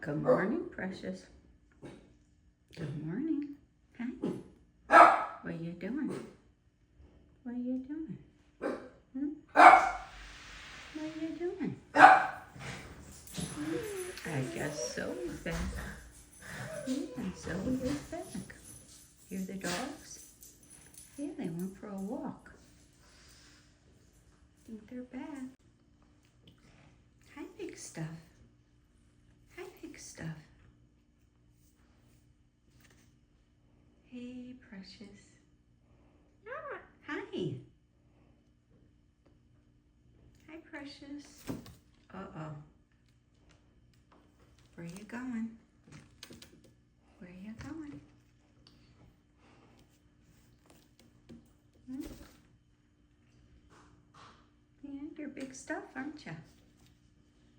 Good morning, Precious. Good morning. Hi. What are you doing? What are you doing? Hmm? What are you doing? I guess Zoe's back. Yeah, Zoe is back. Hear the dogs? Yeah, they went for a walk. I think they're back. Hi, big stuff. Hi, big stuff. Hey, Precious. Hi. Hi, Precious. Uh-oh. Where you going? Where you going? Hmm? Yeah, you're big stuff, aren't you?